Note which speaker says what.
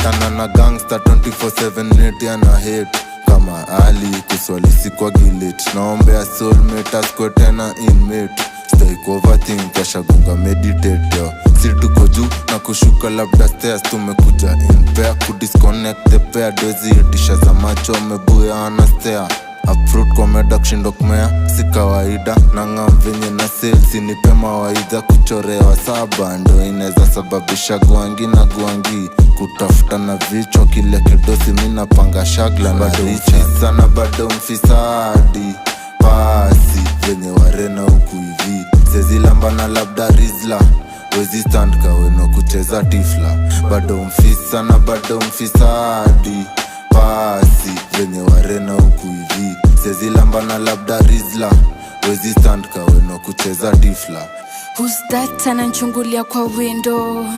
Speaker 1: Patana na gangster 24/7 neti ana hate. Kama Ali kuswali sikwa gilit. Naombea soulmate askwe tena inmate. Stay overthink kasha gunga meditate yo. Si tuko juu na kushuka labda stairs. Tumekuja in pair kudisconnect the pair. Dozi itisha za macho amebuya anastea. Uproot kwa meda kushindo kumea si kawaida. Nang'am venye na sales nipe mawaidha. Kuchorewa saba ndo ineza sababisha guangi na guangi. Kutafuta na vichwa kile kidosi mina panga shagla na richi sana bado mfisadi. Pasi venye warena huku hivi sezi lamba na labda rizla. Wezi stand kaweno kucheza tifla. Bado mfisa na bado mfisadi. Pasi venye warena huku hivi sezi lamba na labda rizla. Wezi stand kaweno kucheza tifla.
Speaker 2: Who's that ananchungulia kwa window?